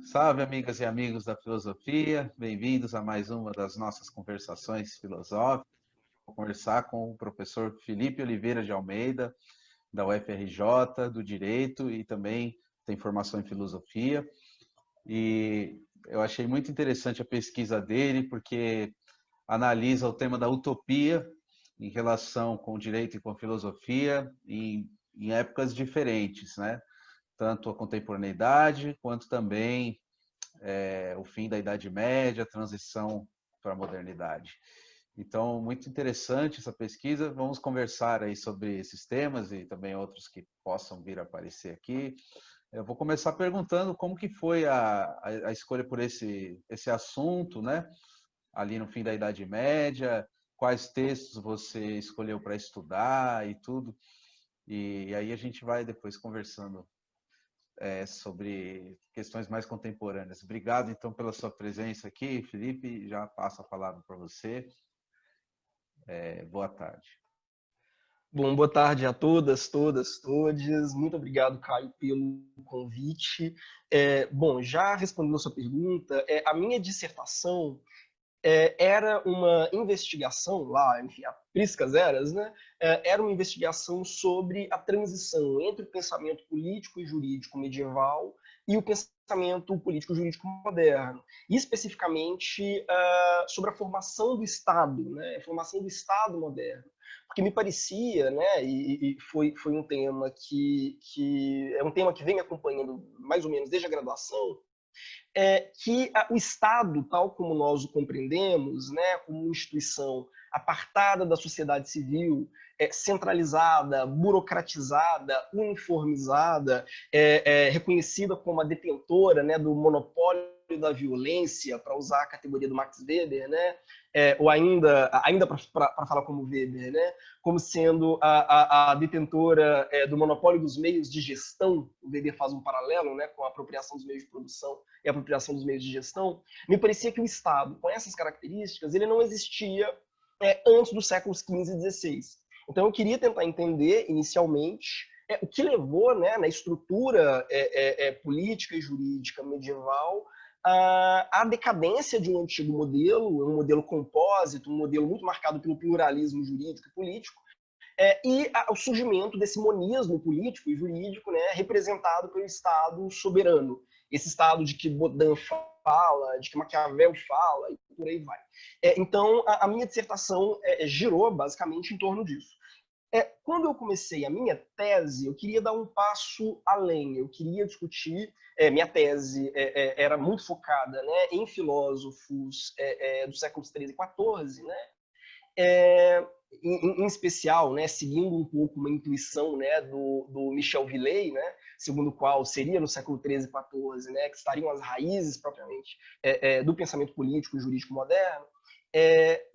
Salve, amigas e amigos da filosofia, bem-vindos a mais uma das nossas conversações filosóficas. Vou conversar com o professor Felipe Oliveira de Almeida, da UFRJ, do Direito e também tem formação em filosofia. E eu achei muito interessante a pesquisa dele, porque analisa o tema da utopia em relação com o direito e com a filosofia em épocas diferentes, né? Tanto a contemporaneidade quanto também o fim da Idade Média, a transição para a modernidade. Então, muito interessante essa pesquisa. Vamos conversar aí sobre esses temas e também outros que possam vir a aparecer aqui. Eu vou começar perguntando como que foi a escolha por esse assunto, né? Ali no fim da Idade Média, quais textos você escolheu para estudar e tudo. E aí a gente vai depois conversando sobre questões mais contemporâneas. Obrigado, então, pela sua presença aqui, Felipe. Já passo a palavra para você. Boa tarde. Bom, boa tarde a todas, todos. Muito obrigado, Caio, pelo convite. Bom, já respondendo a sua pergunta, a minha dissertação era uma investigação lá, enfim, a Priscas Eras, né? Era uma investigação sobre a transição entre o pensamento político e jurídico medieval e o pensamento político e jurídico moderno, e especificamente sobre a formação do Estado, né? A formação do Estado moderno. Porque me parecia, né, e foi um tema que é um tema que vem me acompanhando mais ou menos desde a graduação, que o Estado, tal como nós o compreendemos, né, como instituição apartada da sociedade civil, centralizada, burocratizada, uniformizada, reconhecida como a detentora, né, do monopólio da violência, para usar a categoria do Max Weber, né, ou ainda para falar como Weber, né, como sendo a detentora do monopólio dos meios de gestão. O Weber faz um paralelo, né, com a apropriação dos meios de produção e a apropriação dos meios de gestão. Me parecia que o Estado, com essas características, ele não existia antes dos séculos XV e XVI. Então, eu queria tentar entender, inicialmente, o que levou, né, na estrutura política e jurídica medieval a decadência de um antigo modelo, um modelo compósito, um modelo muito marcado pelo pluralismo jurídico e político, e o surgimento desse monismo político e jurídico, né, representado pelo Estado soberano. Esse Estado de que Baudin fala, de que Maquiavel fala, e por aí vai. Então, a minha dissertação girou basicamente em torno disso. Quando eu comecei a minha tese, eu queria dar um passo além, eu queria discutir, minha tese era muito focada, né, em filósofos dos séculos XIII e XIV, né, em especial, né, seguindo um pouco uma intuição, né, do Michel Villey, né, segundo o qual seria no século XIII e XIV, né, que estariam as raízes propriamente do pensamento político e jurídico moderno.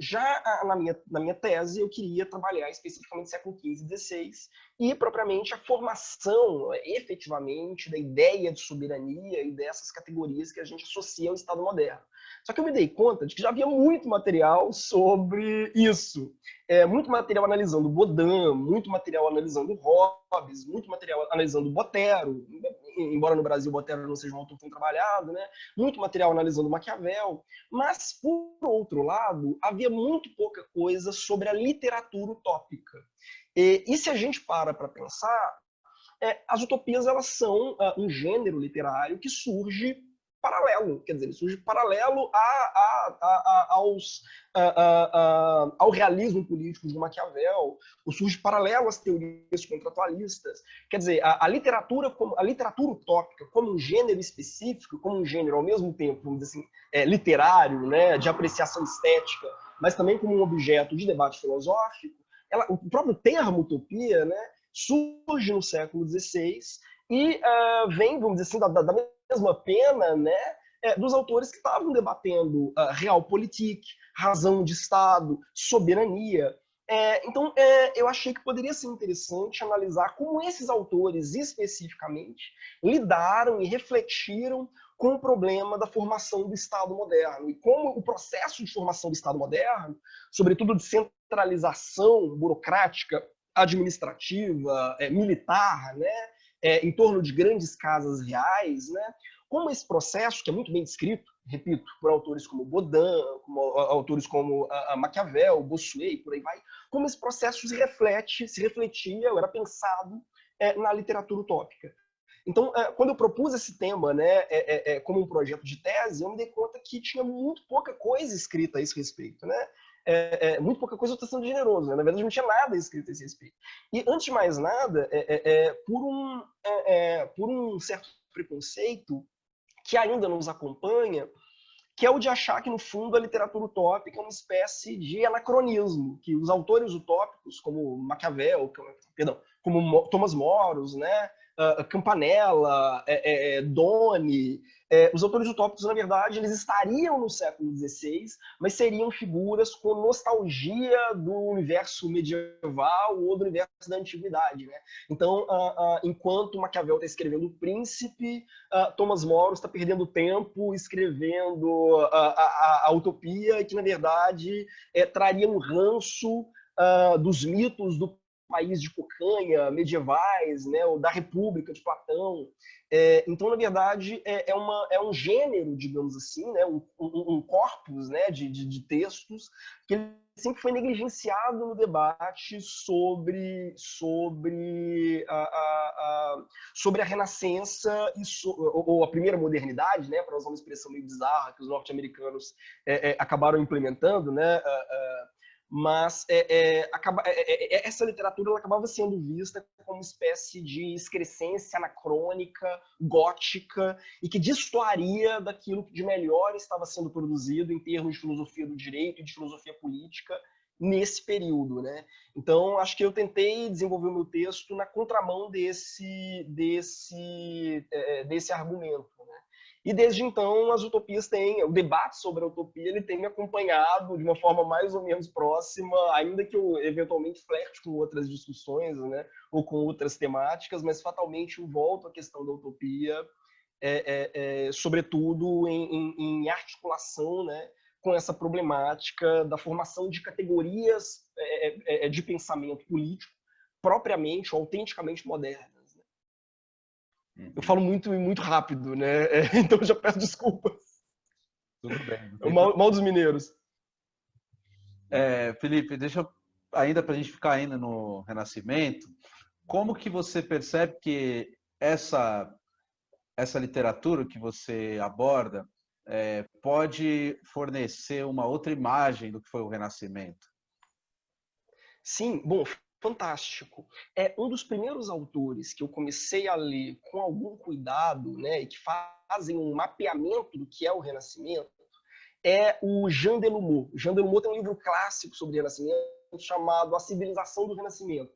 Já na minha tese, eu queria trabalhar especificamente século XV e XVI e propriamente a formação, efetivamente, da ideia de soberania e dessas categorias que a gente associa ao Estado moderno. Só que eu me dei conta de que já havia muito material sobre isso. Muito material analisando Baudin, muito material analisando Hobbes, muito material analisando Botero, embora no Brasil Botero não seja um autor tão trabalhado, né? Muito material analisando Maquiavel. Mas, por outro lado, havia muito pouca coisa sobre a literatura utópica. E se a gente para pensar, as utopias elas são um gênero literário que surge paralelo, quer dizer, ele surge paralelo ao realismo político de Maquiavel, ou surge paralelo às teorias contratualistas. Quer dizer, a literatura utópica como um gênero específico, como um gênero ao mesmo tempo, vamos dizer assim, literário, né, de apreciação estética, mas também como um objeto de debate filosófico, o próprio termo utopia, né, surge no século XVI e vem, vamos dizer assim, da mesma pena, né, dos autores que estavam debatendo realpolitik, razão de Estado, soberania. Então, eu achei que poderia ser interessante analisar como esses autores, especificamente, lidaram e refletiram com o problema da formação do Estado moderno e como o processo de formação do Estado moderno, sobretudo de centralização burocrática, administrativa, militar, né, em torno de grandes casas reais, né? Como esse processo, que é muito bem descrito, repito, por autores como Baudin, como autores como Maquiavel, Bossuet, por aí vai, como esse processo se refletia, ou era pensado na literatura utópica. Então, quando eu propus esse tema, né, como um projeto de tese, eu me dei conta que tinha muito pouca coisa escrita a esse respeito, né? Muito pouca coisa, eu estou sendo generoso, né? Na verdade, não tinha nada escrito a esse respeito. E, antes de mais nada, por um certo preconceito que ainda nos acompanha, que é o de achar que, no fundo, a literatura utópica é uma espécie de anacronismo, que os autores utópicos, como Maquiavel, como Thomas Moros, né, Campanella, Doni, os autores utópicos, na verdade, eles estariam no século XVI, mas seriam figuras com nostalgia do universo medieval ou do universo da antiguidade, né? Então, enquanto Maquiavel está escrevendo O Príncipe, Thomas Moros está perdendo tempo escrevendo a utopia, que, na verdade, traria um ranço dos mitos do país de Cocanha, medievais, né, ou da República de Platão. Então, na verdade, é um gênero, digamos assim, né, um corpus, né, de textos que ele sempre foi negligenciado no debate sobre a Renascença ou a primeira modernidade, né, para usar uma expressão meio bizarra que os norte-americanos acabaram implementando, né, mas essa literatura ela acabava sendo vista como uma espécie de excrescência anacrônica, gótica, e que destoaria daquilo que de melhor estava sendo produzido em termos de filosofia do direito e de filosofia política nesse período, né? Então, acho que eu tentei desenvolver o meu texto na contramão desse argumento, né? E desde então, as utopias o debate sobre a utopia ele tem me acompanhado de uma forma mais ou menos próxima, ainda que eu eventualmente flerte com outras discussões, né, ou com outras temáticas, mas fatalmente eu volto à questão da utopia, sobretudo em articulação, né, com essa problemática da formação de categorias de pensamento político propriamente, autenticamente modernas. Eu falo muito e muito rápido, né? Então eu já peço desculpas. Tudo bem. O mal dos mineiros. Felipe, deixa eu, ainda para a gente ficar ainda no Renascimento, como que você percebe que essa literatura que você aborda pode fornecer uma outra imagem do que foi o Renascimento? Sim, bom, fantástico. É um dos primeiros autores que eu comecei a ler com algum cuidado, né, e que fazem um mapeamento do que é o Renascimento, é o Jean Delumeau. Jean Delumeau tem um livro clássico sobre o Renascimento chamado A Civilização do Renascimento.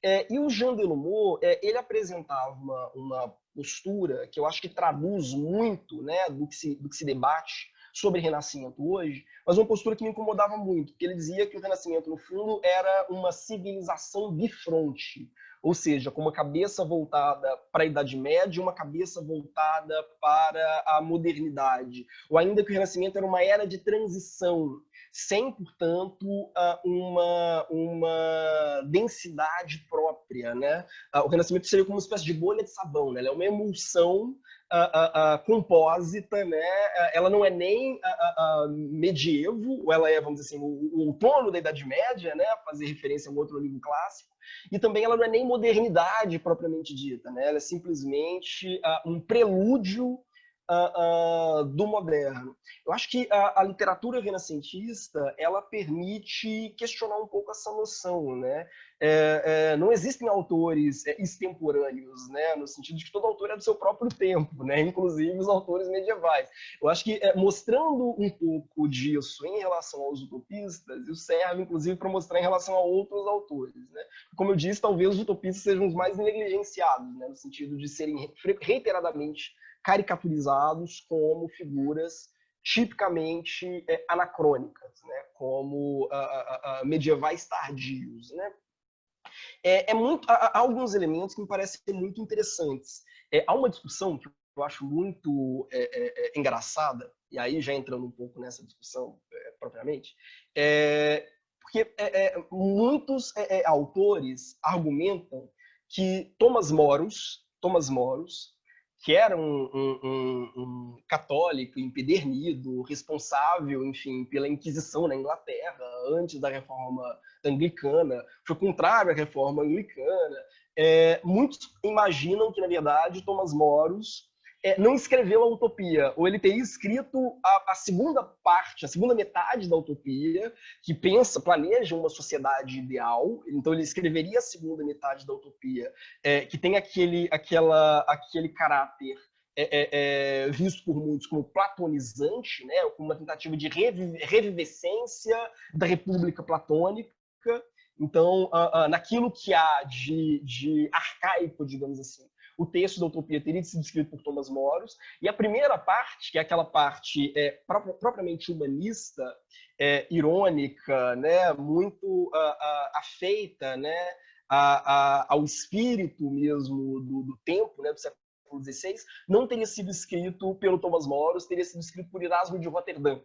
E o Jean Delumeau, ele apresentava uma postura que eu acho que traduz muito, né, do que se debate sobre Renascimento hoje, mas uma postura que me incomodava muito, porque ele dizia que o Renascimento, no fundo, era uma civilização bifronte, ou seja, com uma cabeça voltada para a Idade Média e uma cabeça voltada para a modernidade, ou ainda que o Renascimento era uma era de transição, sem, portanto, uma densidade própria, né? O Renascimento seria como uma espécie de bolha de sabão, né? Ela é uma emulsão compósita, né? Ela não é nem medievo, ou ela é, vamos dizer assim, o outono da Idade Média, né? Fazer referência a um outro livro clássico, e também ela não é nem modernidade propriamente dita, né? Ela é simplesmente um prelúdio do moderno. Eu acho que a literatura renascentista ela permite questionar um pouco essa noção, né? Não existem autores extemporâneos, né? No sentido de que todo autor é do seu próprio tempo, né? Inclusive os autores medievais. Eu acho que mostrando um pouco disso em relação aos utopistas, isso serve inclusive para mostrar em relação a outros autores, né? Como eu disse, talvez os utopistas sejam os mais negligenciados, né? No sentido de serem reiteradamente caricaturizados como figuras tipicamente anacrônicas, né? Como medievais tardios, né? Há alguns elementos que me parecem muito interessantes. Há uma discussão que eu acho muito engraçada, e aí já entrando um pouco nessa discussão propriamente, porque muitos autores argumentam que Thomas Moros Thomas Moros, que era um católico empedernido, responsável, enfim, pela Inquisição na Inglaterra, antes da Reforma Anglicana, foi contrário à Reforma Anglicana. Muitos imaginam que, na verdade, Thomas Moros não escreveu a Utopia, ou ele teria escrito a segunda parte, a segunda metade da Utopia, que planeja uma sociedade ideal. Então ele escreveria a segunda metade da Utopia, que tem aquele caráter visto por muitos como platonizante, né, como uma tentativa de revivescência da República Platônica. Então, naquilo que há de arcaico, digamos assim, o texto da Utopia teria sido escrito por Thomas Moros, e a primeira parte, que é aquela parte propriamente humanista, irônica, né, muito afeita, né, ao espírito mesmo do tempo, né, do século XVI, não teria sido escrito pelo Thomas Moros, teria sido escrito por Erasmo de Roterdã.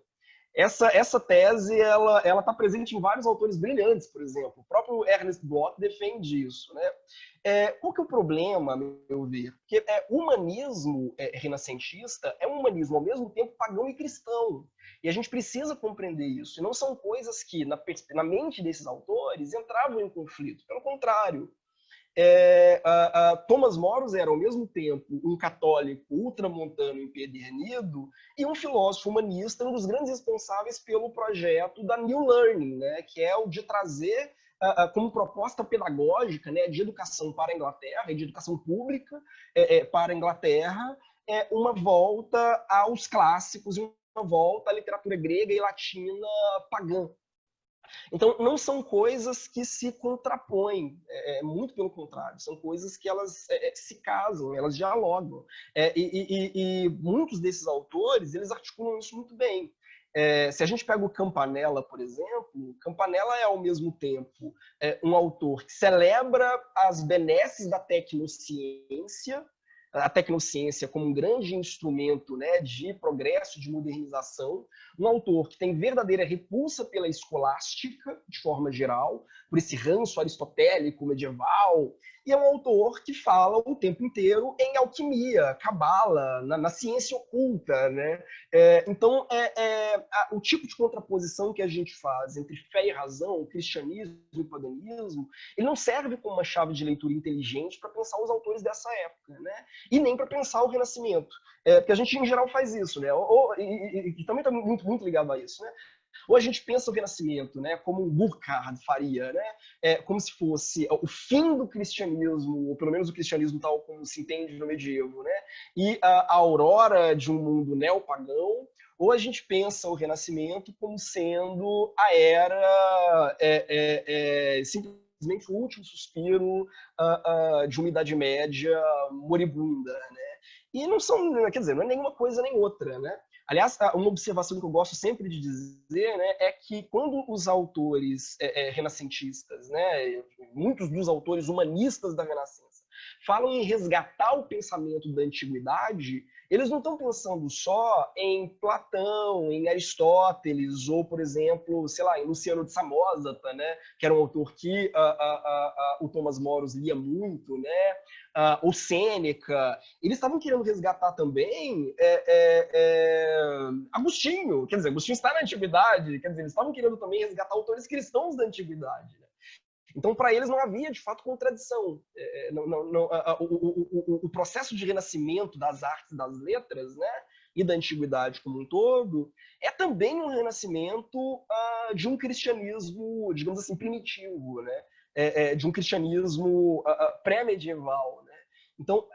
Essa tese ela está presente em vários autores brilhantes, por exemplo. O próprio Ernest Bloch defende isso, né? Qual que é o problema, a meu ver? Porque o humanismo renascentista é um humanismo ao mesmo tempo pagão e cristão. E a gente precisa compreender isso. E não são coisas que, na mente desses autores, entravam em conflito. Pelo contrário, Thomas Moros era, ao mesmo tempo, um católico ultramontano empedernido e um filósofo humanista, um dos grandes responsáveis pelo projeto da New Learning, né, que é o de trazer como proposta pedagógica, né, de educação para a Inglaterra e de educação pública para a Inglaterra, uma volta aos clássicos e uma volta à literatura grega e latina pagã. Então, não são coisas que se contrapõem, muito pelo contrário, são coisas que elas se casam, elas dialogam. E muitos desses autores, eles articulam isso muito bem. Se a gente pega o Campanella, por exemplo, Campanella é, ao mesmo tempo, um autor que celebra as benesses da tecnociência, a tecnociência como um grande instrumento, né, de progresso, de modernização, um autor que tem verdadeira repulsa pela escolástica, de forma geral, por esse ranço aristotélico medieval, e é um autor que fala o tempo inteiro em alquimia, cabala, na ciência oculta, né? Então, o tipo de contraposição que a gente faz entre fé e razão, cristianismo e paganismo, ele não serve como uma chave de leitura inteligente para pensar os autores dessa época, né? E nem para pensar o Renascimento. Porque a gente, em geral, faz isso, né? E também está muito, muito ligado a isso, né? Ou a gente pensa o Renascimento, né, como um Burckhardt faria, né, como se fosse o fim do cristianismo, ou pelo menos o cristianismo tal como se entende no medievo, né, e a aurora de um mundo neopagão, ou a gente pensa o Renascimento como sendo a era simplesmente o último suspiro de uma Idade Média moribunda, né? E não são, quer dizer, não é nenhuma coisa nem outra, né? Aliás, uma observação que eu gosto sempre de dizer, né, é que quando os autores renascentistas, né, muitos dos autores humanistas da Renascença, falam em resgatar o pensamento da antiguidade, eles não estão pensando só em Platão, em Aristóteles, ou, por exemplo, sei lá, em Luciano de Samosata, né, que era um autor que o Thomas Moros lia muito, né, ou Sêneca. Eles estavam querendo resgatar também Agostinho. Quer dizer, Agostinho está na antiguidade. Quer dizer, eles estavam querendo também resgatar autores cristãos da antiguidade. Né? Então, para eles não havia, de fato, contradição. O processo de renascimento das artes, das letras, né, e da antiguidade como um todo, é também um renascimento de um cristianismo, digamos assim, primitivo, né, de um cristianismo pré-medieval. Né? Então,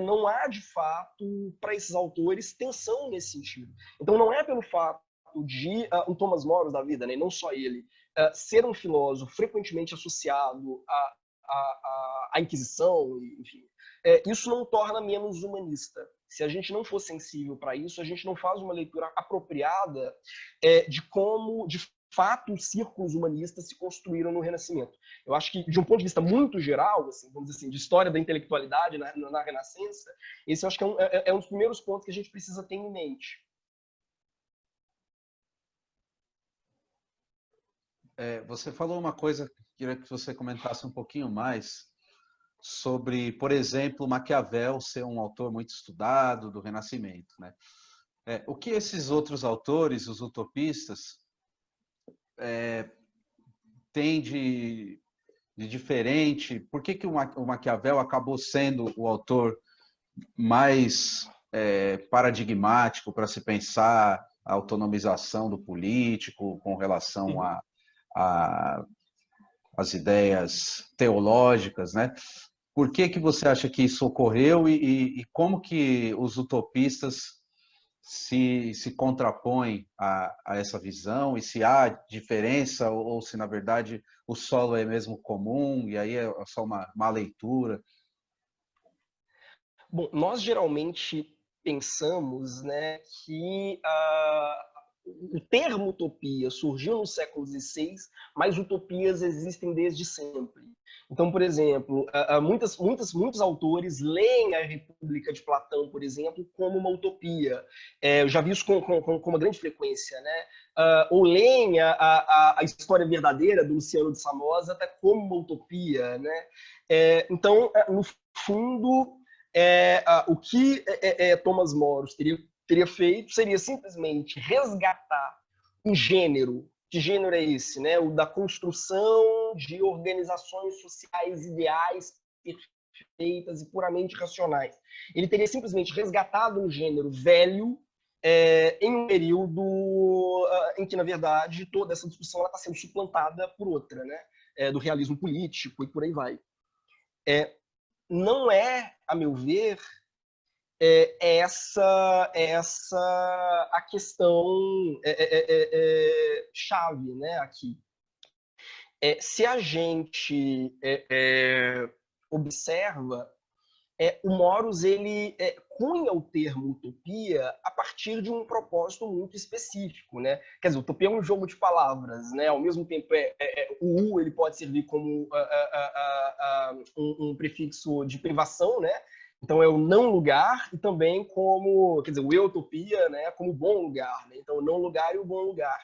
não há, de fato, para esses autores, tensão nesse sentido. Então, não é pelo fato de um Thomas Moros da vida, né, não só ele, ser um filósofo frequentemente associado à Inquisição, enfim, isso não torna menos humanista. Se a gente não for sensível para isso, a gente não faz uma leitura apropriada de como, de fato, os círculos humanistas se construíram no Renascimento. Eu acho que, de um ponto de vista muito geral, assim, vamos dizer assim, de história da intelectualidade na Renascença, esse eu acho que é um dos primeiros pontos que a gente precisa ter em mente. Você falou uma coisa que queria que você comentasse um pouquinho mais sobre, por exemplo, Maquiavel ser um autor muito estudado do Renascimento, né? O que esses outros autores, os utopistas, têm de diferente? Por que o Maquiavel acabou sendo o autor mais paradigmático para se pensar a autonomização do político com relação às ideias teológicas, né? Por que você acha que isso ocorreu e como que os utopistas se contrapõem a essa visão e se há diferença ou se, na verdade, o solo é mesmo comum e aí é só uma má leitura? Bom, nós geralmente pensamos, né, que o termo utopia surgiu no século XVI, mas utopias existem desde sempre. Então, por exemplo, muitos autores leem a República de Platão, por exemplo, como uma utopia. Eu já vi isso com uma grande frequência, né? Ou leem a História Verdadeira, do Luciano de Samoza, até como uma utopia, né? Então, no fundo, o que Thomas Moros teria feito seria simplesmente resgatar um gênero. Que gênero é esse? Né? O da construção de organizações sociais ideais, perfeitas e puramente racionais. Ele teria simplesmente resgatado um gênero velho em um período em que, na verdade, toda essa discussão está sendo suplantada por outra, né? Do realismo político e por aí vai. Não é, a meu ver, essa a questão chave, né, aqui. Se a gente observa, o Moros ele cunha o termo utopia a partir de um propósito muito específico, né? Quer dizer, utopia é um jogo de palavras, né? Ao mesmo tempo, o U ele pode servir como um prefixo de privação, né? Então é o não lugar e também como, quer dizer, o utopia, né? Como bom lugar, né? Então o não lugar e o bom lugar.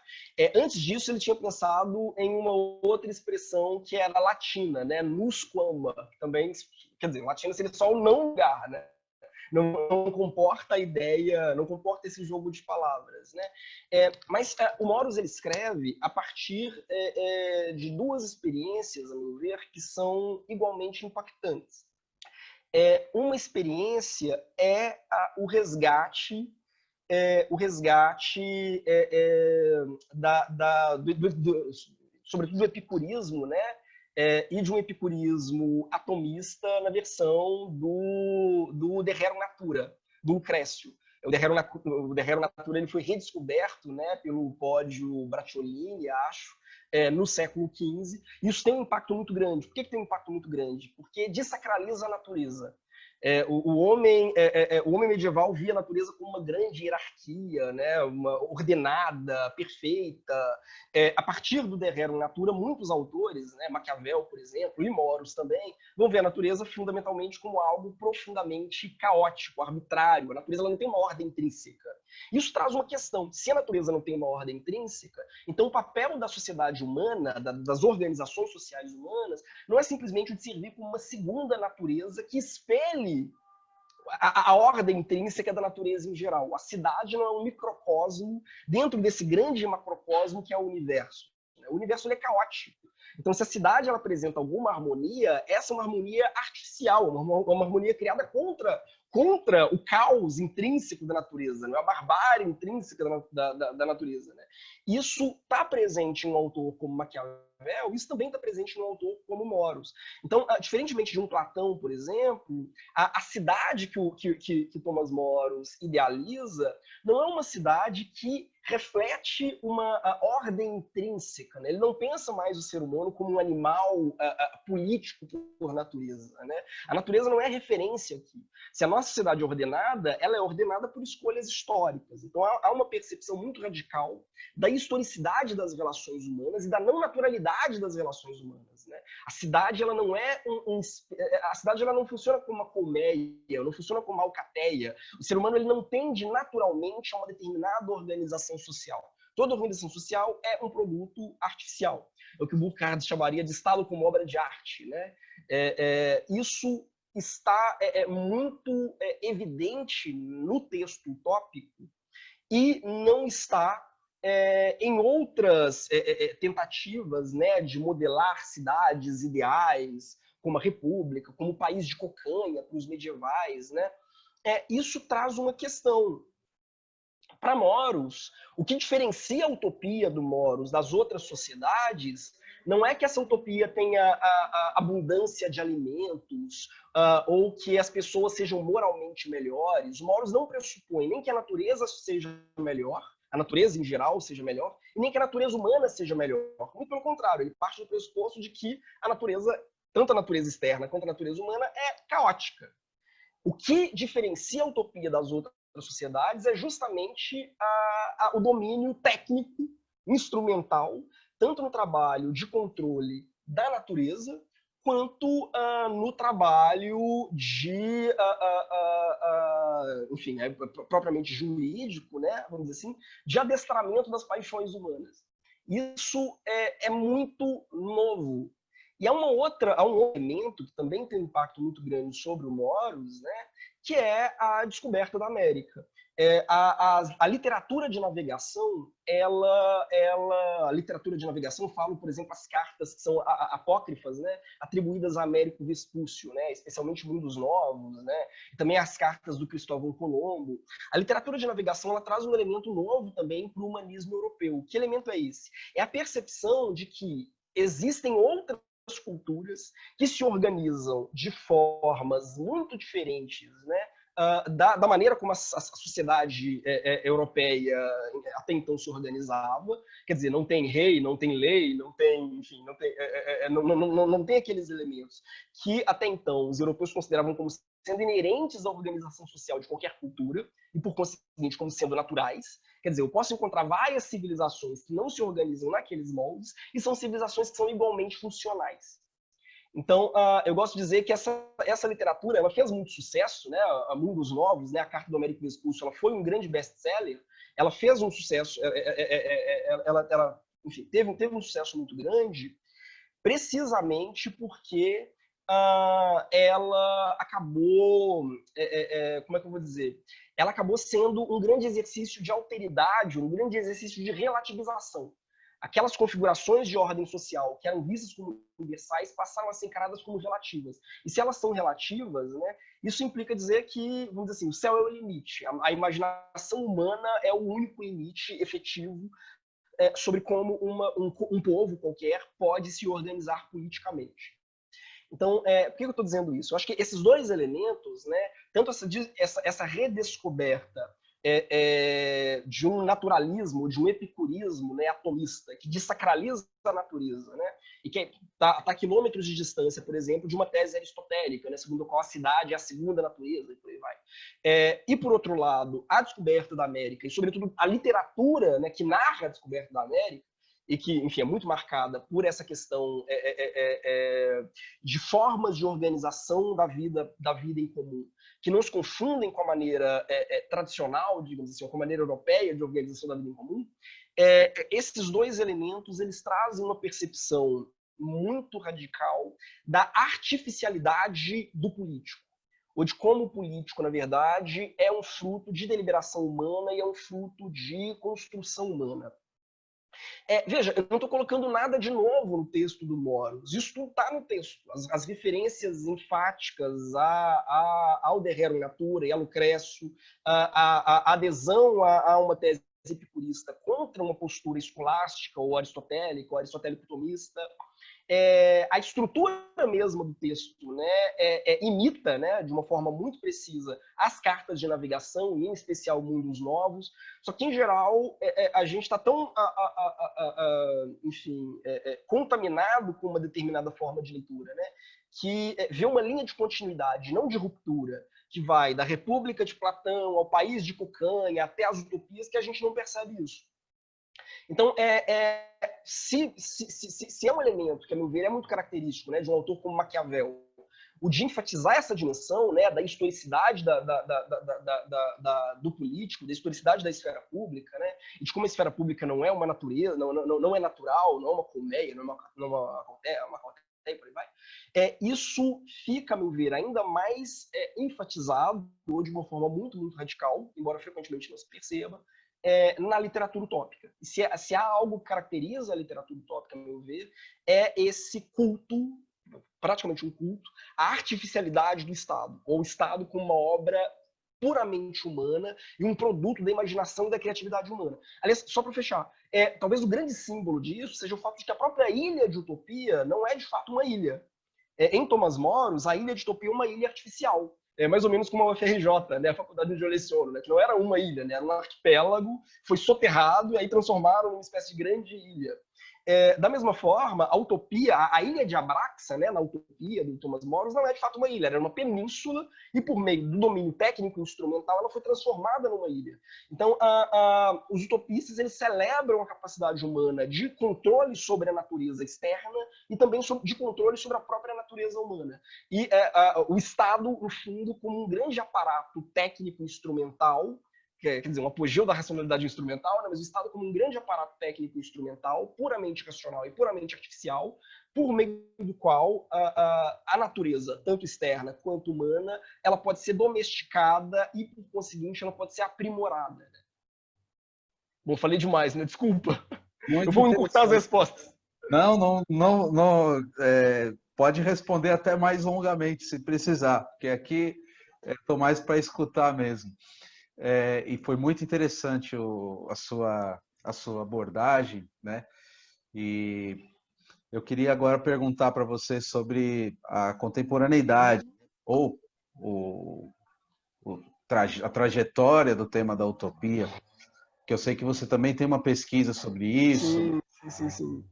Antes disso ele tinha pensado em uma outra expressão que era latina, né? Nusquama, que também, quer dizer, latina seria só o não lugar, né? Não comporta a ideia, não comporta esse jogo de palavras, né? Mas o Moros ele escreve a partir de duas experiências, a meu ver, que são igualmente impactantes. Uma experiência é o resgate sobretudo do epicurismo, né? E de um epicurismo atomista na versão do De Rerum Natura, do Lucrécio. O De Rerum Natura ele foi redescoberto, né, pelo Pódio Bracciolini, acho, no século XV. E isso tem um impacto muito grande. Por que tem um impacto muito grande? Porque desacraliza a natureza. O homem medieval via a natureza como uma grande hierarquia, né, uma ordenada, perfeita. A partir do De Rerum Natura, muitos autores, né, Maquiavel, por exemplo, e Moros também, vão ver a natureza fundamentalmente como algo profundamente caótico, arbitrário. A natureza ela não tem uma ordem intrínseca. Isso traz uma questão. Se a natureza não tem uma ordem intrínseca, então o papel da sociedade humana, das organizações sociais humanas, não é simplesmente o de servir como uma segunda natureza que espelhe a ordem intrínseca da natureza em geral. A cidade não é um microcosmo dentro desse grande macrocosmo que é o universo. O universo ele é caótico. Então, se a cidade ela apresenta alguma harmonia, essa é uma harmonia artificial, uma harmonia criada contra o caos intrínseco da natureza, não é a barbárie intrínseca da natureza. Né? Isso está presente em um autor como Maquiavel, isso também está presente em um autor como Moros. Então, diferentemente de um Platão, por exemplo, a cidade que Thomas Moros idealiza não é uma cidade que reflete uma ordem intrínseca. Né? Ele não pensa mais o ser humano como um animal político por natureza. Né? A natureza não é referência aqui. Se a nossa sociedade é ordenada, ela é ordenada por escolhas históricas. Então há uma percepção muito radical da historicidade das relações humanas e da não naturalidade das relações humanas. Né? A cidade ela não é a cidade ela não funciona como uma colmeia, não funciona como uma alcateia. O ser humano ele não tende naturalmente a uma determinada organização social. Toda organização social é um produto artificial. É o que o Burkhardt chamaria de Estado como obra de arte. Né? Isso está muito evidente no texto utópico e não está em outras tentativas, né, de modelar cidades ideais, como a República, como o país de cocanha para os medievais, né? Isso traz uma questão. Para Moros, o que diferencia a utopia do Moros das outras sociedades não é que essa utopia tenha a abundância de alimentos ou que as pessoas sejam moralmente melhores. Os Moros não pressupõem nem que a natureza seja melhor, a natureza em geral seja melhor, e nem que a natureza humana seja melhor. Muito pelo contrário, ele parte do pressuposto de que a natureza, tanto a natureza externa quanto a natureza humana, é caótica. O que diferencia a utopia das outras sociedades é justamente o domínio técnico, instrumental, tanto no trabalho de controle da natureza, quanto no trabalho de, enfim, propriamente jurídico, né, vamos dizer assim, de adestramento das paixões humanas. Isso é muito novo. E há um elemento que também tem um impacto muito grande sobre o Moros, né, que é a descoberta da América. A literatura de navegação, a literatura de navegação fala, por exemplo, as cartas que são apócrifas, né, atribuídas a Américo Vespúcio, né, especialmente Mundos Novos, né, e também as cartas do Cristóvão Colombo. A literatura de navegação ela traz um elemento novo também para o humanismo europeu. Que elemento é esse? É a percepção de que existem outras culturas que se organizam de formas muito diferentes, né, da maneira como a sociedade europeia até então se organizava. Quer dizer, não tem rei, não tem lei, não tem, enfim, não tem aqueles elementos que até então os europeus consideravam como sendo inerentes à organização social de qualquer cultura e, por conseguinte, como sendo naturais. Quer dizer, eu posso encontrar várias civilizações que não se organizam naqueles moldes e são civilizações que são igualmente funcionais. Então, eu gosto de dizer que essa literatura ela fez muito sucesso, né? A Mundos Novos, né? A Carta do Américo Vespúcio, ela foi um grande best-seller, ela fez um sucesso, ela enfim, teve um sucesso muito grande, precisamente porque ela acabou, como é que eu vou dizer? Ela acabou sendo um grande exercício de alteridade, um grande exercício de relativização. Aquelas configurações de ordem social que eram vistas como universais passaram a ser encaradas como relativas. E se elas são relativas, né, isso implica dizer que, vamos dizer assim, o céu é o limite. A imaginação humana é o único limite efetivo sobre como um povo qualquer pode se organizar politicamente. Então, por que eu estou dizendo isso? Eu acho que esses dois elementos, né, tanto essa redescoberta de um naturalismo, de um epicurismo, né, atomista, que desacraliza a natureza, né, e que está a quilômetros de distância, por exemplo, de uma tese aristotélica, né, segundo a qual a cidade é a segunda natureza, e por aí vai. E, por outro lado, a descoberta da América, e, sobretudo, a literatura, né, que narra a descoberta da América, e que, enfim, é muito marcada por essa questão de formas de organização da vida em comum, que não se confundem com a maneira tradicional, digamos assim, ou com a maneira europeia de organização da vida em comum. Esses dois elementos eles trazem uma percepção muito radical da artificialidade do político, ou de como o político, na verdade, é um fruto de deliberação humana e é um fruto de construção humana. Veja, eu não estou colocando nada de novo no texto do Moros. Isso tudo está no texto. As referências enfáticas ao De Rerum Natura e a Lucrécio, a adesão a uma tese epicurista contra uma postura escolástica ou aristotélica, ou aristotélico-tomista, a estrutura mesma do texto, né, imita, né, de uma forma muito precisa as cartas de navegação, e em especial Mundos Novos, só que, em geral, a gente está tão, enfim, contaminado com uma determinada forma de leitura, né, que vê uma linha de continuidade, não de ruptura, que vai da República de Platão ao País de Cocanha, até as utopias, que a gente não percebe isso. Então, se é um elemento que, a meu ver, é muito característico, né, de um autor como Maquiavel, o de enfatizar essa dimensão, né, da historicidade do político, da historicidade da esfera pública, né, e de como a esfera pública não é uma natureza, não é natural, não é uma colmeia, não é uma e por aí vai. Isso fica, a meu ver, ainda mais enfatizado, ou de uma forma muito, muito radical, embora frequentemente não se perceba, na literatura utópica. E se há algo que caracteriza a literatura utópica, a meu ver, é esse culto, praticamente um culto, à artificialidade do Estado, ou o Estado como uma obra puramente humana e um produto da imaginação e da criatividade humana. Aliás, só para fechar, talvez o grande símbolo disso seja o fato de que a própria ilha de Utopia não é de fato uma ilha. Em Thomas Moros, a ilha de Utopia é uma ilha artificial. É mais ou menos como a UFRJ, né, a faculdade onde eu leciono, né, que não era uma ilha, né, era um arquipélago, foi soterrado e aí transformaram numa espécie de grande ilha. Da mesma forma, a utopia, a ilha de Abraxa, né, na utopia do Thomas Moros, não é de fato uma ilha, era uma península e por meio do domínio técnico e instrumental ela foi transformada numa ilha. Então, os utopistas eles celebram a capacidade humana de controle sobre a natureza externa e também de controle sobre a própria natureza humana. E o Estado, no fundo, como um grande aparato técnico instrumental, quer dizer, um apogeu da racionalidade instrumental, né, mas o Estado como um grande aparato técnico instrumental, puramente racional e puramente artificial, por meio do qual a natureza, tanto externa quanto humana, ela pode ser domesticada e, por conseguinte, ela pode ser aprimorada. Né? Bom, falei demais, né? Desculpa. Muito Eu vou encurtar as respostas. Não, pode responder até mais longamente, se precisar, porque aqui estou mais para escutar mesmo. E foi muito interessante a sua abordagem, né? E eu queria agora perguntar para você sobre a contemporaneidade ou a trajetória do tema da utopia, que eu sei que você também tem uma pesquisa sobre isso. Sim.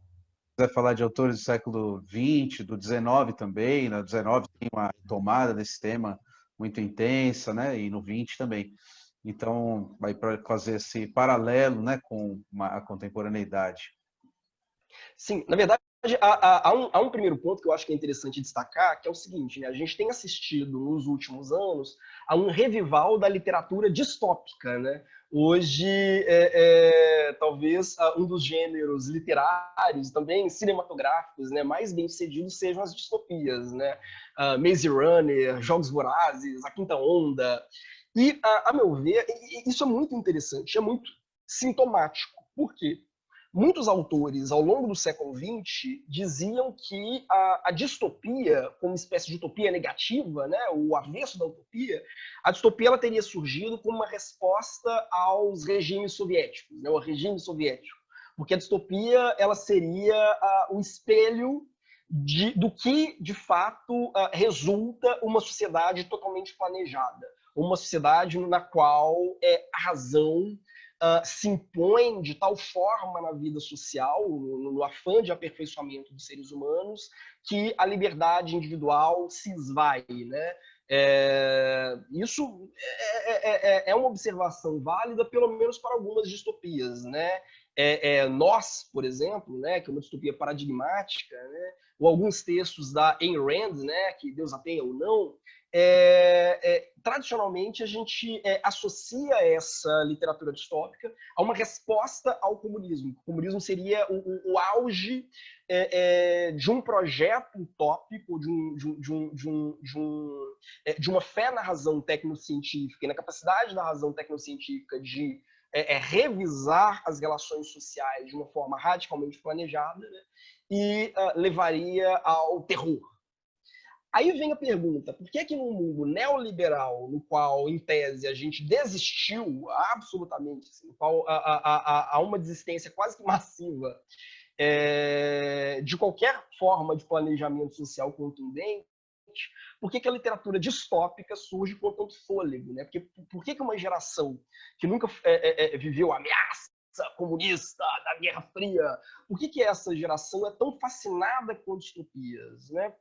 Vai falar de autores do século XX, do XIX também, no XIX tem uma tomada desse tema muito intensa, né? E no XX também. Então, vai fazer esse paralelo, né, com a contemporaneidade. Sim, na verdade, há um primeiro ponto que eu acho que é interessante destacar, que é o seguinte, né? A gente tem assistido nos últimos anos a um revival da literatura distópica, né? Hoje, talvez um dos gêneros literários, também cinematográficos, né, mais bem-sucedidos sejam as distopias, né? Maze Runner, Jogos Vorazes, A Quinta Onda. E, a meu ver, isso é muito interessante, é muito sintomático. Por quê? Muitos autores, ao longo do século XX, diziam que a distopia, como espécie de utopia negativa, né, o avesso da utopia, a distopia ela teria surgido como uma resposta aos regimes soviéticos, né, ao regime soviético. Porque a distopia ela seria o espelho do que, de fato, resulta uma sociedade totalmente planejada. Uma sociedade na qual a razão se impõe de tal forma na vida social, no afã de aperfeiçoamento dos seres humanos, que a liberdade individual se esvai, né? Isso é uma observação válida, pelo menos para algumas distopias, né? Nós, por exemplo, né, que é uma distopia paradigmática, né, ou alguns textos da Ayn Rand, né, que Deus a tenha ou não, tradicionalmente a gente associa essa literatura distópica a uma resposta ao comunismo. O comunismo seria o auge de um projeto utópico, de uma fé na razão tecnocientífica e na capacidade da razão tecnocientífica de revisar as relações sociais de uma forma radicalmente planejada, né, e levaria ao terror. Aí vem a pergunta, por que num mundo neoliberal, no qual, em tese, a gente desistiu absolutamente, assim, no qual há uma desistência quase que massiva de qualquer forma de planejamento social contundente, por que a literatura distópica surge com tanto fôlego? Né? Por que uma geração que nunca viveu a ameaça comunista da Guerra Fria, por que essa geração é tão fascinada com distopias? Né?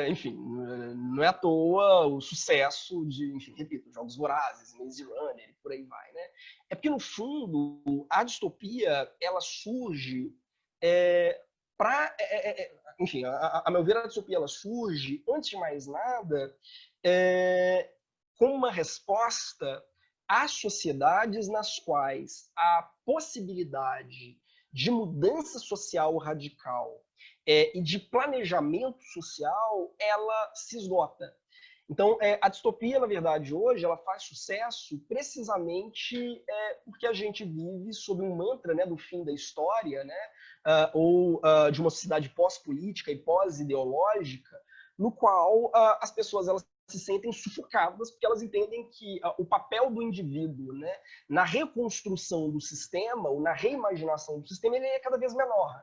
Enfim, não é à toa o sucesso de, enfim, repito, Jogos Vorazes, Maze Runner, por aí vai, né? É porque, no fundo, a distopia, ela surge para... enfim, a meu ver, a distopia, ela surge, antes de mais nada, como uma resposta às sociedades nas quais a possibilidade de mudança social radical e de planejamento social, ela se esgota. Então, a distopia, na verdade, hoje, ela faz sucesso precisamente porque a gente vive sob um mantra, né, do fim da história, né, ou de uma sociedade pós-política e pós-ideológica, no qual as pessoas elas se sentem sufocadas porque elas entendem que o papel do indivíduo, né, na reconstrução do sistema ou na reimaginação do sistema ele é cada vez menor.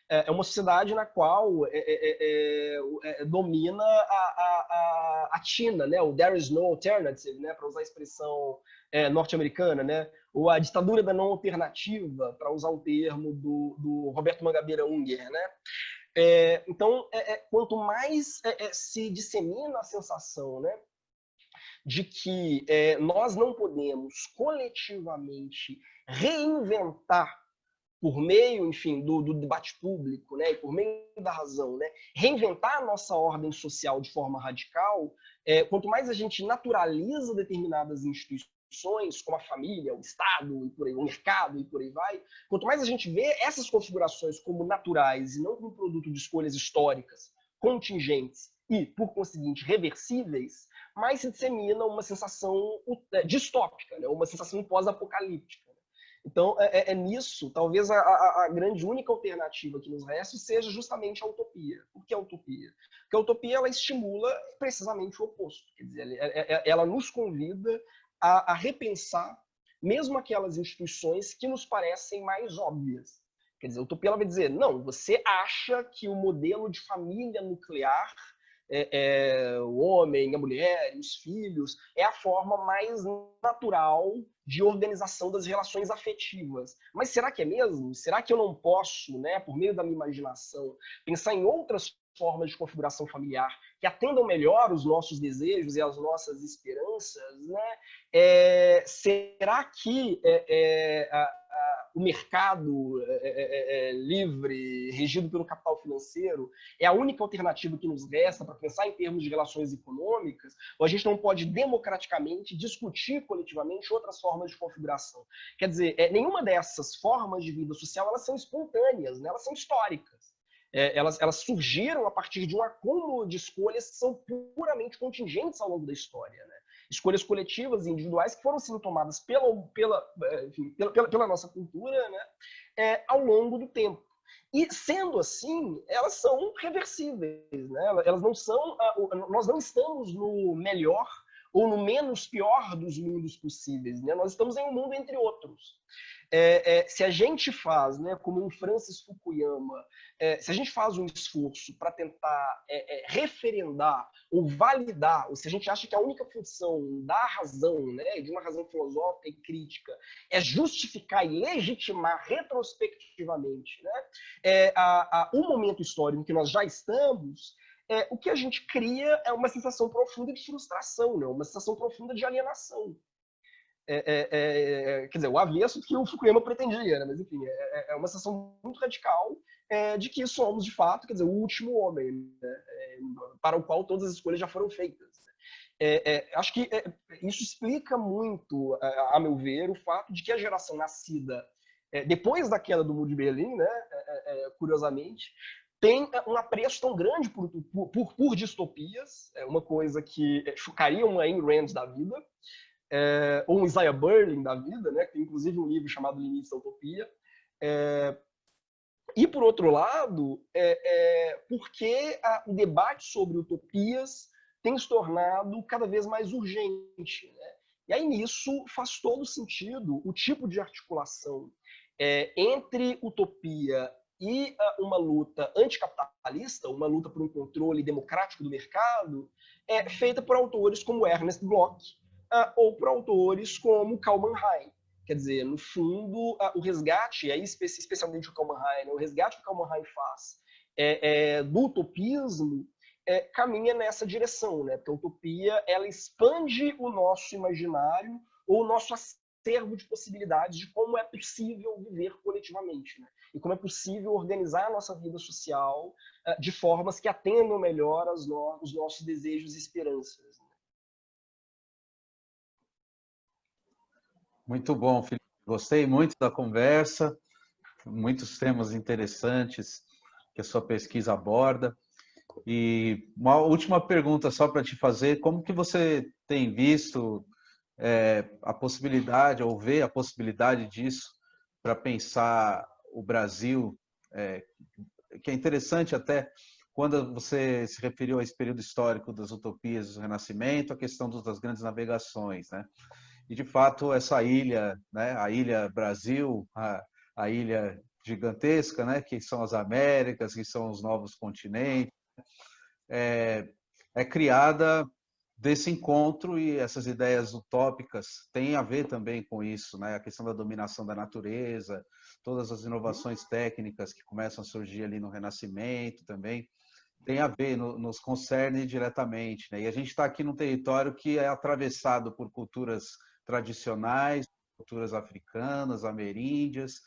É uma sociedade na qual domina a China, né? O there is no alternative, né? Para usar a expressão norte-americana, né? Ou a ditadura da não alternativa, para usar o termo do Roberto Mangabeira Unger, né? Então, quanto mais se dissemina a sensação, né, de que nós não podemos coletivamente reinventar por meio, enfim, do debate público, né, e por meio da razão, né, reinventar a nossa ordem social de forma radical, quanto mais a gente naturaliza determinadas instituições, como a família, o Estado, e por aí, o mercado, e por aí vai, quanto mais a gente vê essas configurações como naturais e não como produto de escolhas históricas, contingentes e, por conseguinte, reversíveis, mais se dissemina uma sensação distópica, né, uma sensação pós-apocalíptica. Então, nisso, talvez a grande única alternativa que nos resta seja justamente a utopia. Por que a utopia? Porque a utopia ela estimula precisamente o oposto. Quer dizer, ela nos convida a repensar mesmo aquelas instituições que nos parecem mais óbvias. Quer dizer, a utopia ela vai dizer, não, você acha que o modelo de família nuclear o homem, a mulher, os filhos, é a forma mais natural de organização das relações afetivas. Mas será que é mesmo? Será que eu não posso, né, por meio da minha imaginação, pensar em outras formas de configuração familiar que atendam melhor os nossos desejos e as nossas esperanças, né? Será que o mercado livre, regido pelo capital financeiro, é a única alternativa que nos resta para pensar em termos de relações econômicas? Ou a gente não pode democraticamente discutir coletivamente outras formas de configuração? Quer dizer, nenhuma dessas formas de vida social elas são espontâneas, né? Elas são históricas. Elas surgiram a partir de um acúmulo de escolhas que são puramente contingentes ao longo da história, né? Escolhas coletivas e individuais que foram sendo tomadas pela nossa cultura, né, ao longo do tempo. E, sendo assim, elas são reversíveis, né? Elas não são, nós não estamos no melhor ou no menos pior dos mundos possíveis, né? Nós estamos em um mundo entre outros. Se a gente faz, né, como um Francis Fukuyama, se a gente faz um esforço para tentar referendar ou validar, ou se a gente acha que a única função da razão, né, de uma razão filosófica e crítica, é justificar e legitimar retrospectivamente, né, o momento histórico em que nós já estamos, o que a gente cria é uma sensação profunda de frustração, né, uma sensação profunda de alienação. Quer dizer, o avesso que o Fukuyama pretendia, né? Mas enfim, é uma sensação muito radical de que somos, de fato, quer dizer, o último homem, né? Para o qual todas as escolhas já foram feitas. Acho que isso explica muito, a meu ver, o fato de que a geração nascida depois da queda do Muro de Berlim, né? Curiosamente, tem um apreço tão grande por distopias, uma coisa que chocaria uma Ayn Rand da vida, ou um Isaiah Berlin da vida, né, que tem inclusive um livro chamado Limites da Utopia. E, por outro lado, porque o debate sobre utopias tem se tornado cada vez mais urgente, né? E aí, nisso, faz todo sentido o tipo de articulação entre utopia e uma luta anticapitalista, uma luta por um controle democrático do mercado, feita por autores como Ernest Bloch, ou por autores como Karl Mannheim. Quer dizer, no fundo, o resgate, aí especialmente o Karl Mannheim, o resgate que o Karl Mannheim faz do utopismo caminha nessa direção, né? Porque a utopia ela expande o nosso imaginário ou o nosso acervo de possibilidades de como é possível viver coletivamente, né? E como é possível organizar a nossa vida social de formas que atendam melhor os nossos desejos e esperanças. Muito bom, Felipe. Gostei muito da conversa. muitos temas interessantes que a sua pesquisa aborda. E uma última pergunta só para te fazer, como que você tem visto a possibilidade, ou vê a possibilidade disso para pensar o Brasil, que é interessante até quando você se referiu a esse período histórico das utopias do Renascimento, a questão das grandes navegações, né? E de fato essa ilha, né, a ilha Brasil, a ilha gigantesca, né, que são as Américas, que são os novos continentes, é criada desse encontro, e essas ideias utópicas têm a ver também com isso, né? A questão da dominação da natureza, todas as inovações técnicas que começam a surgir ali no Renascimento também, tem a ver, nos concerne diretamente, né? E a gente está aqui num território que é atravessado por culturas tradicionais, culturas africanas, ameríndias,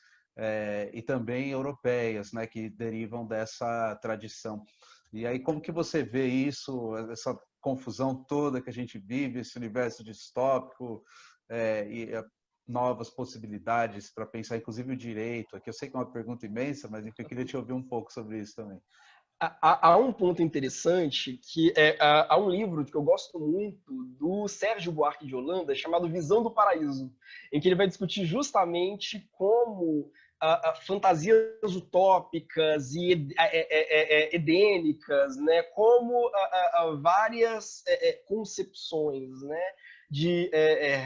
e também europeias, né, que derivam dessa tradição. E aí, como que você vê isso, essa confusão toda que a gente vive, esse universo distópico, e novas possibilidades para pensar, inclusive, o direito? Aqui eu sei que é uma pergunta imensa, mas enfim, eu queria te ouvir um pouco sobre isso também. Há um ponto interessante que há um livro que eu gosto muito do Sérgio Buarque de Holanda chamado Visão do Paraíso, em que ele vai discutir justamente como fantasias utópicas e edênicas, né, como várias concepções, né, de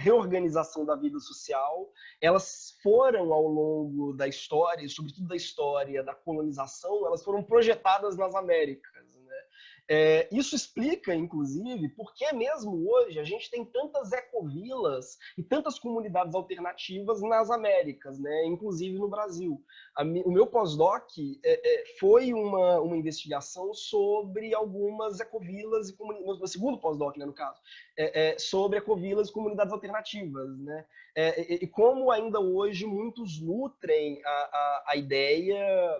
reorganização da vida social, elas foram ao longo da história, sobretudo da história da colonização, elas foram projetadas nas Américas, né? Isso explica, inclusive, por que mesmo hoje a gente tem tantas ecovilas e tantas comunidades alternativas nas Américas, né? Inclusive no Brasil. O meu pós-doc foi uma investigação sobre algumas ecovilas e comunidades, meu segundo pós-doc, né, no caso, sobre ecovilas e comunidades alternativas, né? E como ainda hoje muitos nutrem a ideia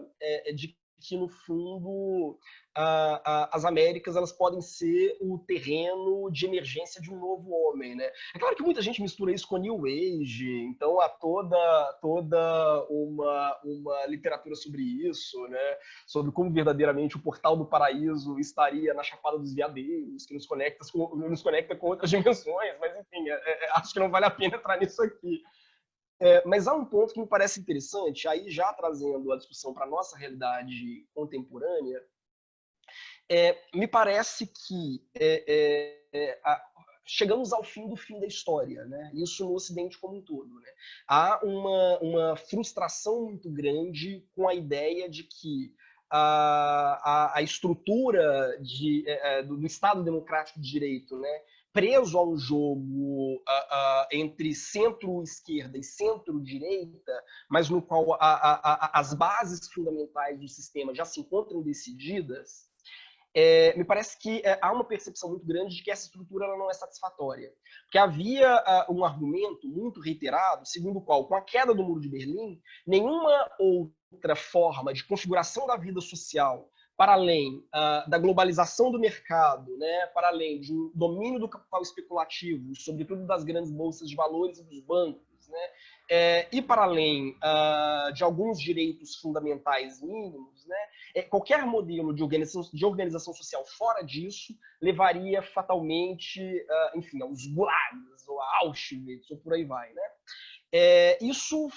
de que, no fundo, as Américas elas podem ser o terreno de emergência de um novo homem, né? É claro que muita gente mistura isso com New Age, então há toda uma literatura sobre isso, né? Sobre como verdadeiramente o Portal do Paraíso estaria na Chapada dos Veadeiros, que nos conecta com outras dimensões, mas enfim, acho que não vale a pena entrar nisso aqui. Mas há um ponto que me parece interessante, aí já trazendo a discussão para a nossa realidade contemporânea, me parece que chegamos ao fim da história, né? Isso no Ocidente como um todo, né? Há uma frustração muito grande com a ideia de que a estrutura do Estado Democrático de Direito, né, preso a um jogo entre centro-esquerda e centro-direita, mas no qual as bases fundamentais do sistema já se encontram decididas, me parece que há uma percepção muito grande de que essa estrutura ela não é satisfatória. Porque havia um argumento muito reiterado, segundo o qual, com a queda do Muro de Berlim, nenhuma outra forma de configuração da vida social, para além da globalização do mercado, né, para além de um domínio do capital especulativo, sobretudo das grandes bolsas de valores e dos bancos, né, e para além de alguns direitos fundamentais mínimos, né, qualquer modelo de organização social fora disso levaria fatalmente, enfim, aos gulags, ou a Auschwitz, ou por aí vai, né? Isso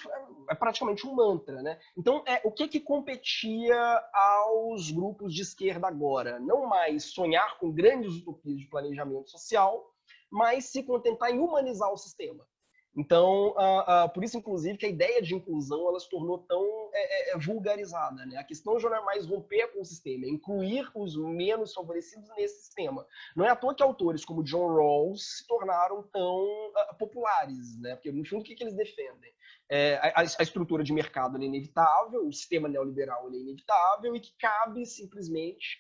é praticamente um mantra, né? Então, o que competia aos grupos de esquerda agora? Não mais sonhar com grandes utopias de planejamento social, mas se contentar em humanizar o sistema. Então, por isso, inclusive, que a ideia de inclusão ela se tornou tão vulgarizada, né? A questão já não é mais romper com o sistema, é incluir os menos favorecidos nesse sistema. Não é à toa que autores como John Rawls se tornaram tão populares, né? Porque, no fundo, o que eles defendem? A estrutura de mercado é inevitável, o sistema neoliberal é inevitável e que cabe simplesmente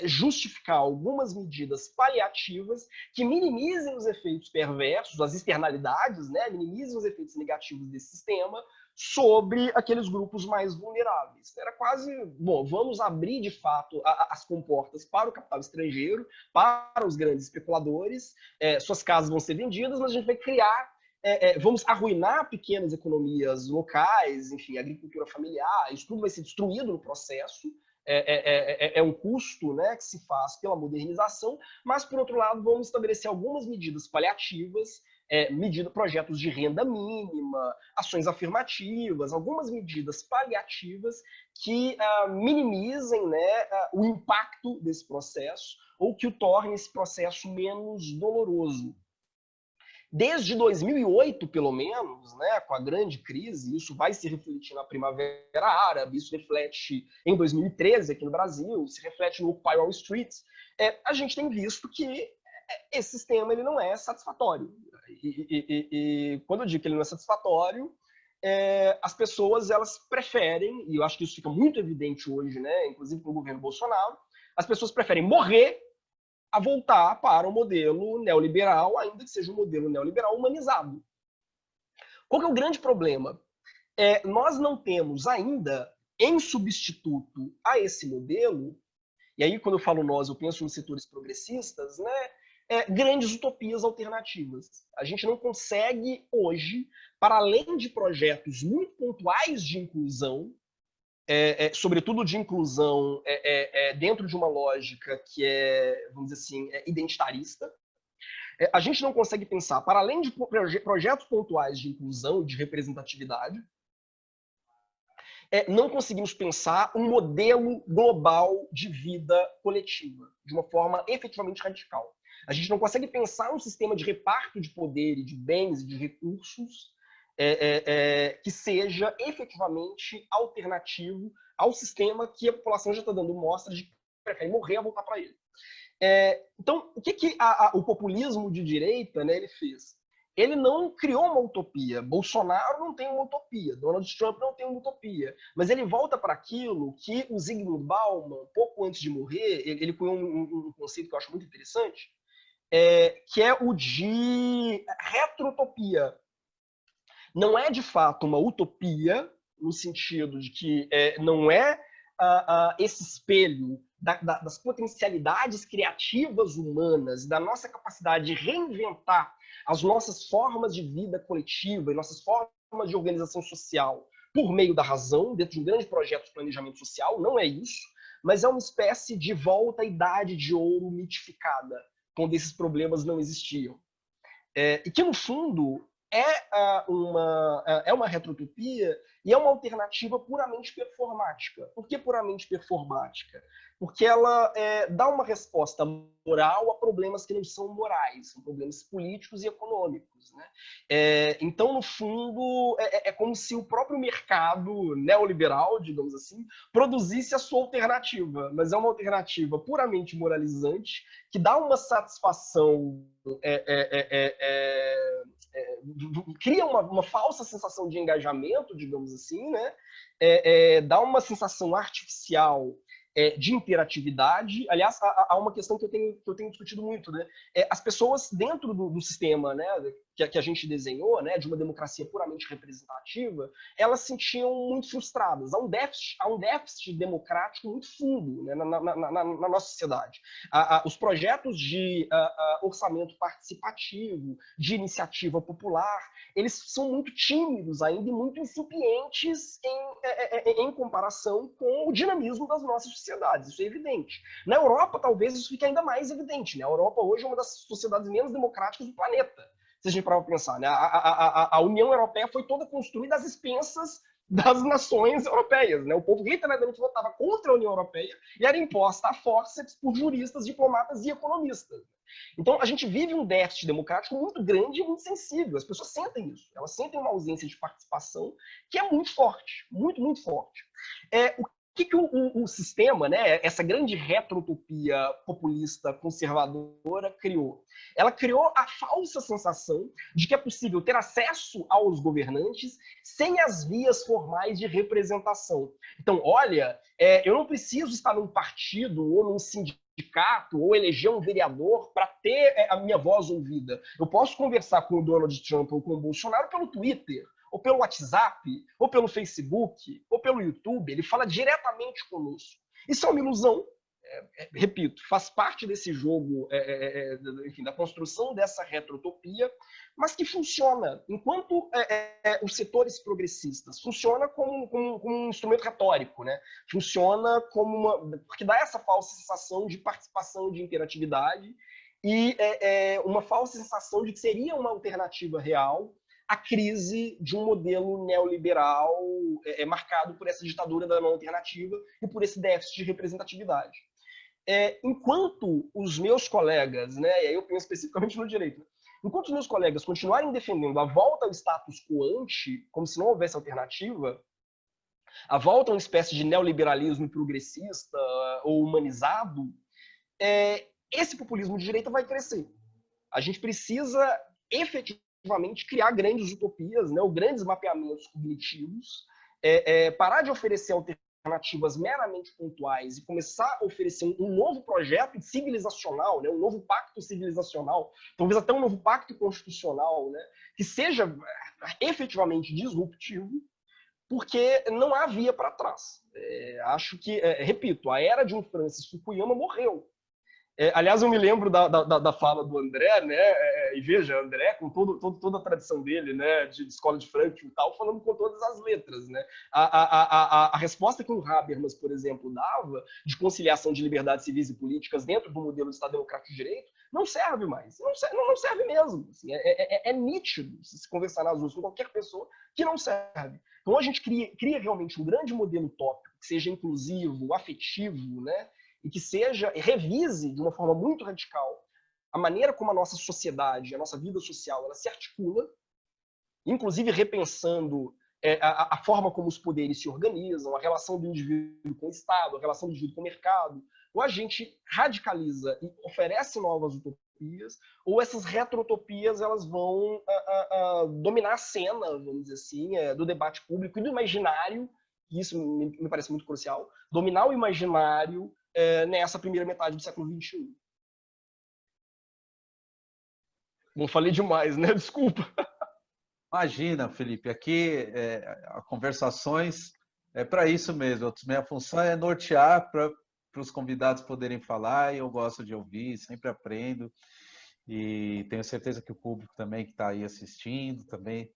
justificar algumas medidas paliativas que minimizem os efeitos perversos, as externalidades, né, minimizem os efeitos negativos desse sistema sobre aqueles grupos mais vulneráveis. Era quase, bom, vamos abrir de fato as comportas para o capital estrangeiro, para os grandes especuladores, suas casas vão ser vendidas, mas a gente vai criar vamos arruinar pequenas economias locais, enfim, agricultura familiar, isso tudo vai ser destruído no processo. É um custo, né, que se faz pela modernização, mas, por outro lado, vamos estabelecer algumas medidas paliativas, projetos de renda mínima, ações afirmativas, algumas medidas paliativas que minimizem, né, o impacto desse processo ou que o tornem esse processo menos doloroso. Desde 2008, pelo menos, né, com a grande crise, isso vai se refletir na Primavera Árabe, isso reflete em 2013 aqui no Brasil, se reflete no Occupy Wall Street, a gente tem visto que esse sistema ele não é satisfatório. E quando eu digo que ele não é satisfatório, as pessoas elas preferem, e eu acho que isso fica muito evidente hoje, né, inclusive com o governo Bolsonaro, as pessoas preferem morrer a voltar para o modelo neoliberal, ainda que seja um modelo neoliberal humanizado. Qual que é o grande problema? Nós não temos ainda, em substituto a esse modelo, e aí quando eu falo nós, eu penso nos setores progressistas, né, grandes utopias alternativas. A gente não consegue hoje, para além de projetos muito pontuais de inclusão, sobretudo de inclusão dentro de uma lógica que vamos dizer assim, identitarista. A gente não consegue pensar, para além de projetos pontuais de inclusão e de representatividade, não conseguimos pensar um modelo global de vida coletiva, de uma forma efetivamente radical. A gente não consegue pensar um sistema de reparto de poder e de bens e de recursos que seja efetivamente alternativo ao sistema que a população já está dando mostra de que prefere morrer a voltar para ele. Então, o que o populismo de direita, né, ele fez? Ele não criou uma utopia. Bolsonaro não tem uma utopia, Donald Trump não tem uma utopia, mas ele volta para aquilo que o Zygmunt Bauman, pouco antes de morrer, ele cunhou um conceito que eu acho muito interessante, que é o de retrotopia. Não é, de fato, uma utopia, no sentido de que não é esse espelho das potencialidades criativas humanas, da nossa capacidade de reinventar as nossas formas de vida coletiva e nossas formas de organização social por meio da razão, dentro de um grande projeto de planejamento social, não é isso, mas é uma espécie de volta à idade de ouro mitificada, quando esses problemas não existiam. E que, no fundo, é uma retrotopia e é uma alternativa puramente performática. Por que puramente performática? Porque ela dá uma resposta moral a problemas que não são morais, são problemas políticos e econômicos, né? Então, no fundo, é como se o próprio mercado neoliberal, digamos assim, produzisse a sua alternativa, mas é uma alternativa puramente moralizante, que dá uma satisfação cria uma falsa sensação de engajamento, digamos assim, né? Dá uma sensação artificial de interatividade. Aliás, há uma questão que eu tenho discutido muito, né? As pessoas dentro do sistema, né, que a gente desenhou, né, de uma democracia puramente representativa, elas se sentiam muito frustradas. Há um déficit democrático muito fundo, né, na nossa sociedade. Os projetos de orçamento participativo, de iniciativa popular, eles são muito tímidos ainda e muito incipientes em comparação com o dinamismo das nossas sociedades. Isso é evidente. Na Europa, talvez isso fique ainda mais evidente, né? A Europa hoje é uma das sociedades menos democráticas do planeta, se a gente parar para pensar, né? A União Europeia foi toda construída às expensas das nações europeias, né? O povo literalmente votava contra a União Europeia e era imposta a forceps por juristas, diplomatas e economistas. Então, a gente vive um déficit democrático muito grande e muito sensível. As pessoas sentem isso. Elas sentem uma ausência de participação que é muito forte, muito, muito forte. O que o sistema, né, essa grande retrotopia populista conservadora criou? Ela criou a falsa sensação de que é possível ter acesso aos governantes sem as vias formais de representação. Então, olha, eu não preciso estar num partido ou num sindicato ou eleger um vereador para ter a minha voz ouvida. Eu posso conversar com o Donald Trump ou com o Bolsonaro pelo Twitter, ou pelo WhatsApp, ou pelo Facebook, ou pelo YouTube. Ele fala diretamente conosco. Isso é uma ilusão. Repito, faz parte desse jogo, enfim, da construção dessa retrotopia, mas que funciona, enquanto os setores progressistas, funciona como um instrumento retórico, né? Funciona porque dá essa falsa sensação de participação, de interatividade, e uma falsa sensação de que seria uma alternativa real à crise de um modelo neoliberal marcado por essa ditadura da não alternativa e por esse déficit de representatividade. Enquanto os meus colegas, né, e aí eu penso especificamente no direito, enquanto os meus colegas continuarem defendendo a volta ao status quo ante, como se não houvesse alternativa, a volta a uma espécie de neoliberalismo progressista ou humanizado, esse populismo de direita vai crescer. A gente precisa efetivamente criar grandes utopias, né, ou grandes mapeamentos cognitivos, parar de oferecer alternativas meramente pontuais e começar a oferecer um novo projeto civilizacional, né, um novo pacto civilizacional, talvez até um novo pacto constitucional, né, que seja efetivamente disruptivo, porque não há via para trás. Acho que, repito, a era de um Francis Fukuyama morreu. Aliás, eu me lembro da fala do André, né? E veja, André, com toda a tradição dele, né? De escola de Frankfurt e tal, falando com todas as letras, né? A resposta que o Habermas, por exemplo, dava de conciliação de liberdades civis e políticas dentro do modelo de Estado Democrático de Direito não serve mais. Não serve mesmo. Assim, é nítido se conversar nas ruas com qualquer pessoa que não serve. Então, a gente cria realmente um grande modelo utópico que seja inclusivo, afetivo, né? E que revise de uma forma muito radical a maneira como a nossa sociedade, a nossa vida social, ela se articula, inclusive repensando a forma como os poderes se organizam, a relação do indivíduo com o Estado, a relação do indivíduo com o mercado. Ou a gente radicaliza e oferece novas utopias, ou essas retro-utopias elas vão dominar a cena, vamos dizer assim, do debate público e do imaginário, e isso me parece muito crucial, dominar o imaginário nessa primeira metade do século XXI. Não falei demais, né? Desculpa. Imagina, Felipe, aqui conversações é para isso mesmo. Minha função é nortear para os convidados poderem falar, e eu gosto de ouvir, sempre aprendo, e tenho certeza que o público também que está aí assistindo também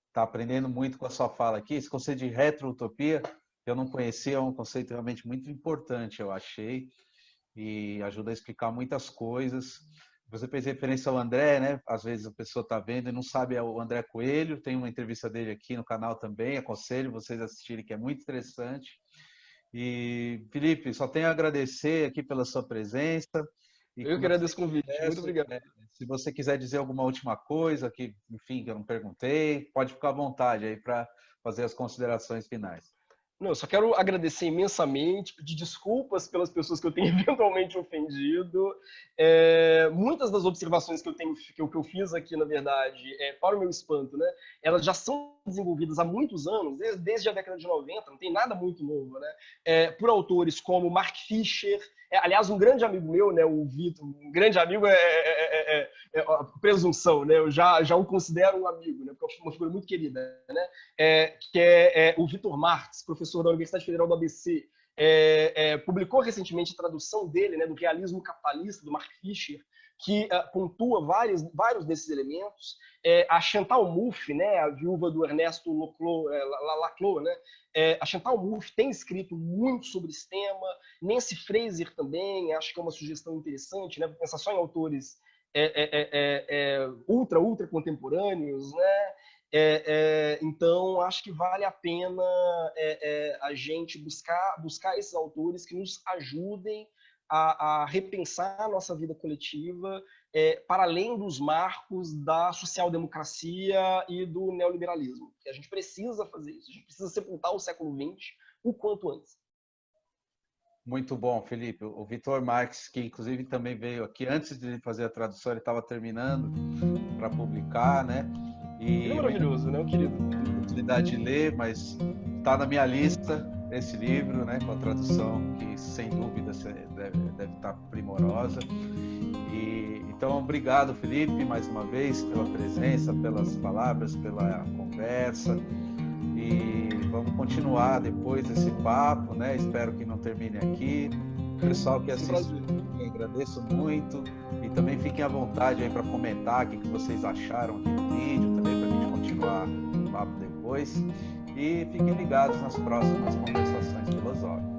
está aprendendo muito com a sua fala aqui. Esse conceito de retro-utopia eu não conhecia, é um conceito realmente muito importante, eu achei, e ajuda a explicar muitas coisas. Você fez referência ao André, né? Às vezes a pessoa está vendo e não sabe, é o André Coelho, tem uma entrevista dele aqui no canal também, aconselho vocês a assistirem, que é muito interessante. E, Felipe, só tenho a agradecer aqui pela sua presença. Eu que agradeço o convite, muito obrigado. Se você quiser dizer alguma última coisa, que, enfim, que eu não perguntei, pode ficar à vontade aí para fazer as considerações finais. Não, eu só quero agradecer imensamente, pedir desculpas pelas pessoas que eu tenho eventualmente ofendido. Muitas das observações que eu fiz aqui, na verdade, para o meu espanto, né, elas já são desenvolvidas há muitos anos, desde a década de 90, não tem nada muito novo, né, por autores como Mark Fisher. Aliás, um grande amigo meu, né, o Vitor, um grande amigo a presunção, né, eu já o considero um amigo, né, porque é uma figura muito querida, né, que é o Vitor Marx, professor da Universidade Federal do ABC, publicou recentemente a tradução dele, né, do Realismo Capitalista, do Mark Fisher, que pontua vários desses elementos. A Chantal Mouffe, né, a viúva do Ernesto Laclau, né, a Chantal Mouffe tem escrito muito sobre esse tema, Nancy Fraser também, acho que é uma sugestão interessante, né, pensar só em autores ultra contemporâneos, né? Então, acho que vale a pena a gente buscar esses autores que nos ajudem a repensar a nossa vida coletiva para além dos marcos da social-democracia e do neoliberalismo. A gente precisa fazer isso, a gente precisa sepultar o século XX o quanto antes. Muito bom, Felipe. O Vitor Marx, que inclusive também veio aqui, antes de fazer a tradução, ele estava terminando para publicar, né? Ele é maravilhoso, né, o querido? Não tive a oportunidade de ler, mas está na minha lista esse livro, né, com a tradução, que sem dúvida deve estar primorosa. Então, obrigado, Felipe, mais uma vez, pela presença, pelas palavras, pela conversa. E vamos continuar depois desse papo, né? Espero que não termine aqui. O pessoal que assiste agradeço muito. E também fiquem à vontade aí para comentar o que vocês acharam aqui do vídeo, também para a gente continuar o papo depois. E fiquem ligados nas próximas conversações filosóficas.